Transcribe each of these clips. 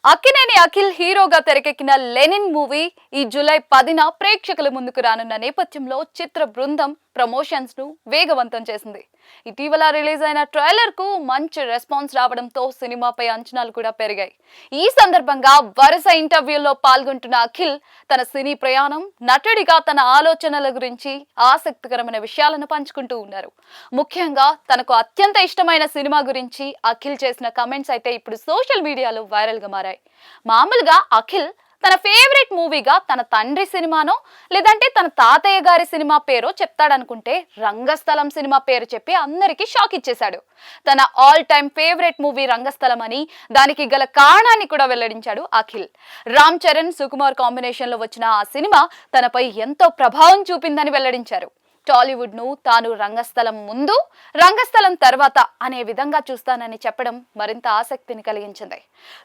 అక్కినేని అఖిల్ హీరోగా తెరకెక్కిన Lenin movie ఈ జూలై 10న ప్రేక్షకుల ముందుకు రానున్న నేపథ్యంలో చిత్ర బృందం ప్రమోషన్స్ ను వేగవంతం చేసింది. ఇటీవల రిలీజ్ అయిన ట్రైలర్ కు మంచి రెస్పాన్స్ రావడంతో సినిమాపై అంచనాలు కూడా పెరిగాయి. ఈ సందర్భంగా వరుస ఇంటర్వ్యూల్లో పాల్గొంటున్న అఖిల్ తన సినీ ప్రయాణం, నటుడిగా తన ఆలోచనల గురించి ఆసక్తికరమైన విషయాలను పంచుకుంటూ ఉన్నారు. ముఖ్యంగా తనకు అత్యంత ఇష్టమైన సినిమా గురించి అఖిల్ చేసిన కమెంట్స్ అయితే ఇప్పుడు సోషల్ మీడియాలో వైరల్ గా మారాయి. మామూలుగా అఖిల్ తన ఫేవరెట్ మూవీగా తన తండ్రి సినిమానో లేదంటే తన తాతయ్య గారి సినిమా పేరో చెప్తాడనుకుంటే రంగస్థలం సినిమా పేరు చెప్పి అందరికీ షాక్ ఇచ్చేశాడు. తన ఆల్ టైమ్ ఫేవరెట్ మూవీ రంగస్థలం అని, దానికి గల కారణాన్ని కూడా వెల్లడించాడు అఖిల్. రామ్ చరణ్, సుకుమార్ కాంబినేషన్ లో వచ్చిన ఆ సినిమా తనపై ఎంతో ప్రభావం చూపిందని వెల్లడించారు. టాలీవుడ్ ను తాను రంగస్థలం ముందు, రంగస్థలం తర్వాత అనే విధంగా చూస్తానని చెప్పడం మరింత ఆసక్తిని కలిగించింది.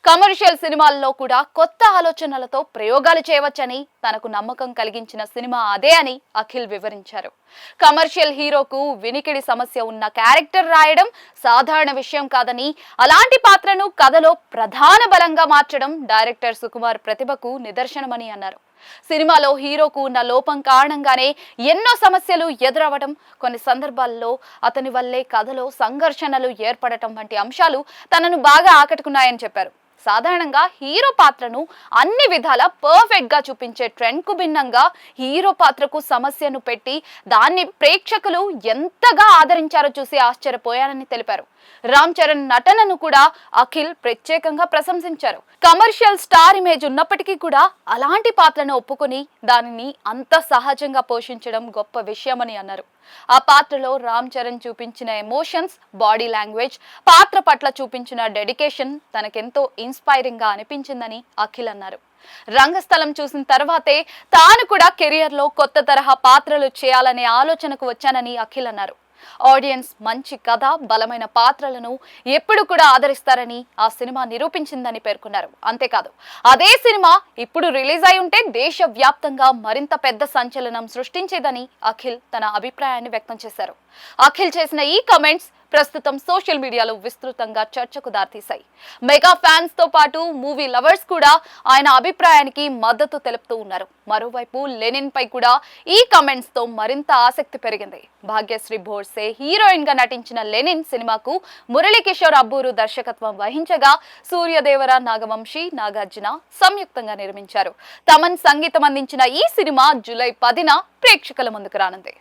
కమర్షియల్ సినిమాల్లో కూడా కొత్త ఆలోచనలతో ప్రయోగాలు చేయవచ్చని తనకు నమ్మకం కలిగించిన సినిమా అదే అని అఖిల్ వివరించారు. కమర్షియల్ హీరోకు వినికిడి సమస్య ఉన్న క్యారెక్టర్ రాయడం సాధారణ విషయం కాదని, అలాంటి పాత్రను కథలో ప్రధాన బలంగా మార్చడం డైరెక్టర్ సుకుమార్ ప్రతిభకు నిదర్శనమని అన్నారు. సినిమాలో హీరోకు ఉన్న లోపం కారణంగానే ఎన్నో సమస్యలు ఎదురవడం, కొన్ని సందర్భాల్లో అతని వల్లే కథలో సంఘర్షణలు ఏర్పడటం వంటి అంశాలు తనను బాగా ఆకట్టుకున్నాయని చెప్పారు. సాధారణంగా హీరో పాత్రను అన్ని విధాల పర్ఫెక్ట్ గా చూపించే ట్రెండ్ కు భిన్నంగా హీరో పాత్రకు సమస్యను పెట్టి దాన్ని ప్రేక్షకులు ఎంతగా ఆదరించారో చూసి ఆశ్చర్యపోయారని తెలిపారు. రామ్ చరణ్ నటనను కూడా అఖిల్ ప్రత్యేకంగా ప్రశంసించారు. కమర్షియల్ స్టార్ ఇమేజ్ ఉన్నప్పటికీ కూడా అలాంటి పాత్రను ఒప్పుకొని దానిని అంత సహజంగా పోషించడం గొప్ప విషయమని అన్నారు. ఆ పాత్రలో రామ్ చరణ్ చూపించిన ఎమోషన్స్, బాడీ లాంగ్వేజ్, పాత్ర పట్ల చూపించిన డెడికేషన్ తనకెంతో ఇన్స్పైరింగ్ గా అనిపించిందని అఖిల్ అన్నారు. రంగస్థలం చూసిన తర్వాతే తాను కూడా కెరియర్ లో కొత్త తరహా పాత్రలు చేయాలనే ఆలోచనకు వచ్చానని అఖిల్ అన్నారు. ఆడియన్స్ మంచి కథ, బలమైన పాత్రలను ఎప్పుడు కూడా ఆదరిస్తారని ఆ సినిమా నిరూపించిందని పేర్కొన్నారు. అంతేకాదు, అదే సినిమా ఇప్పుడు రిలీజ్ అయి ఉంటే దేశవ్యాప్తంగా మరింత పెద్ద సంచలనం సృష్టించేదని అఖిల్ తన అభిప్రాయాన్ని వ్యక్తం చేశారు. అఖిల్ చేసిన ఈ కమెంట్స్ ప్రస్తుతం సోషల్ మీడియాలో విస్తృతంగా చర్చకు దారితీశాయి. మెగా ఫ్యాన్స్ తో పాటు మూవీ లవర్స్ కూడా ఆయన అభిప్రాయానికి మద్దతు తెలుపుతూ ఉన్నారు. మరోవైపు లెనిన్ పై కూడా ఈ కమెంట్స్ తో మరింత ఆసక్తి పెరిగింది. భాగ్యశ్రీ భోర్సే హీరోయిన్ గా నటించిన లెనిన్ సినిమాకు మురళీకిషోర్ అబ్బూరు దర్శకత్వం వహించగా సూర్యదేవర, నాగవంశీ, నాగార్జున సంయుక్తంగా నిర్మించారు. తమన్ సంగీతం అందించిన ఈ సినిమా జూలై 10న ప్రేక్షకుల ముందుకు రానుంది.